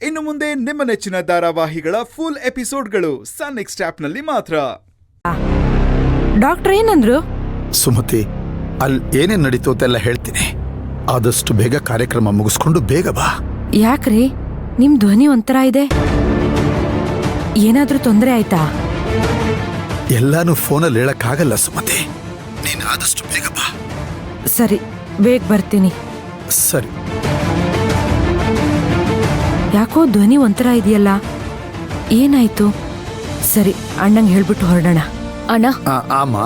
ಇನ್ನು ಮುಂದೆ ನಿಮ್ಮ ನೆಚ್ಚಿನ ಧಾರಾವಾಹಿಗಳ ಫುಲ್ ಎಪಿಸೋಡ್ಗಳು ಸನ್ ನೆಕ್ಸ್ಟ್ ಆಪ್ನಲ್ಲಿ ಮಾತ್ರ. ಡಾಕ್ಟರ್ ಏನಂದ್ರು? ಸುಮತಿ, ಅಲ್ಲಿ ಏನೇನ್ ನಡೀತು ಅಂತೆಲ್ಲ ಹೇಳ್ತೀನಿ. ಆದಷ್ಟು ಬೇಗ ಕಾರ್ಯಕ್ರಮ ಮುಗಿಸ್ಕೊಂಡು ಬೇಗ ಬಾ. ಯಾಕ್ರಿ ನಿಮ್ ಧ್ವನಿ ಒಂಥರ ಇದೆ, ಏನಾದ್ರೂ ತೊಂದರೆ ಆಯ್ತಾ? ಎಲ್ಲಾನು ಫೋನಲ್ಲಿ ಹೇಳಕ್ಕಾಗಲ್ಲ ಸುಮತಿ, ನೀನು ಆದಷ್ಟು ಬೇಗ ಬಾ. ಸರಿ, ಬೇಗ ಬರ್ತೀನಿ. ಸರಿ. ಯಾಕೋ ಧ್ವನಿ ಒಂಥರ ಇದೆಯಲ್ಲ, ಏನಾಯ್ತು? ಸರಿ, ಅಣ್ಣಂಗೆ ಹೇಳ್ಬಿಟ್ಟು ಹೊರಡೋಣ. ಅಣ್ಣ, ಆಮ,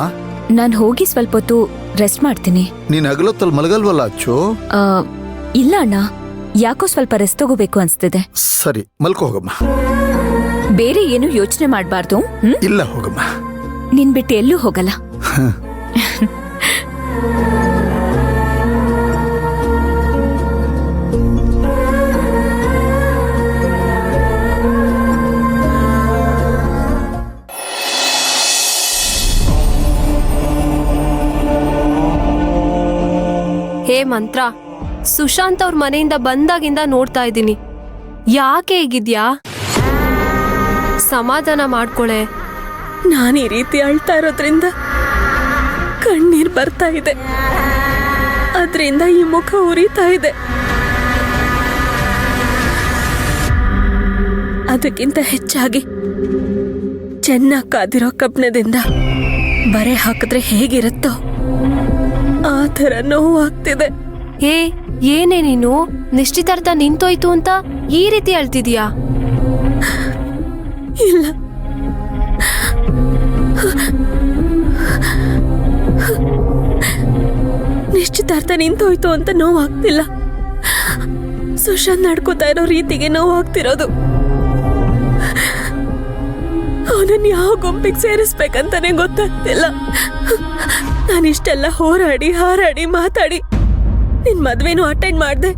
ನಾನ್ ಹೋಗಿ ಸ್ವಲ್ಪ ಹೊತ್ತು ರೆಸ್ಟ್ ಮಾಡ್ತೀನಿ. ನೀನ್ ಹಗಲೊತ್ತಲ್ಲಿ ಮಲಗಲ್ವಲ್ಲ ಅಚ್ಚು? ಇಲ್ಲ ಅಣ್ಣ, ಯಾಕೋ ಸ್ವಲ್ಪ ರೆಸ್ಟ್ ತಗೋಬೇಕು ಅನ್ಸ್ತಿದೆ. ಸರಿ, ಮಲ್ಕೋ ಹೋಗಮ್ಮ. ಬೇರೆ ಏನು ಯೋಚನೆ ಮಾಡ್ಬಾರ್ದು. ಇಲ್ಲ ಹೋಗಮ್ಮ. ನಿನ್ ಬಿಟ್ಟು ಎಲ್ಲೂ ಹೋಗಲ್ಲ. ಹೇ ಮಂತ್ರ, ಸುಶಾಂತ್ ಅವ್ರ ಮನೆಯಿಂದ ಬಂದಾಗಿಂದ ನೋಡ್ತಾ ಇದ್ದೀನಿ. ಯಾಕೆ ಹೇಗಿದ್ಯಾ? ಸಮಾಧಾನ ಮಾಡ್ಕೊಳೆ. ನಾನು ಈ ರೀತಿ ಅಳ್ತಾ ಇರೋದ್ರಿಂದ ಕಣ್ಣೀರ್ ಬರ್ತಾ ಇದೆ, ಅದರಿಂದ ಈ ಮುಖ ಉರಿತಾ ಇದೆ. ಅದಕ್ಕಿಂತ ಹೆಚ್ಚಾಗಿ ಚೆನ್ನಾಗಿ ಕಾದಿರೋ ಕಬ್ಣದಿಂದ ಬರೆ ಹಾಕಿದ್ರೆ ಹೇಗಿರುತ್ತೋ ಆ ಥರ ನೋವು ಆಗ್ತಿದೆ. ಹೇ, ಏನೇ ನೀನು? ನಿಶ್ಚಿತಾರ್ಥ ನಿಂತೋಯ್ತು ಅಂತ ಈ ರೀತಿ ಅಳ್ತಿದ್ಯಾ? ಇಲ್ಲ, ನಿಶ್ಚಿತಾರ್ಥ ನಿಂತೋಯ್ತು ಅಂತ ನೋವಾಗ್ತಿಲ್ಲ. ಸುಶಾಂತ್ ನಡ್ಕೋತಾ ಇರೋ ರೀತಿಗೆ ನೋವಾಗ್ತಿರೋದು. ಅವನನ್ನ ಯಾವ ಗುಂಪಿಗೆ ಸೇರಿಸ್ಬೇಕಂತಾನೆ ಗೊತ್ತಾಗ್ತಿಲ್ಲ. ನಾನಿಷ್ಟೆಲ್ಲ ಹೋರಾಡಿ ಹಾರಾಡಿ ಮಾತಾಡಿ ನಿನ್ ಮದ್ವೆನೂ ಅಟೆಂಡ್ ಮಾಡ್ದೆ.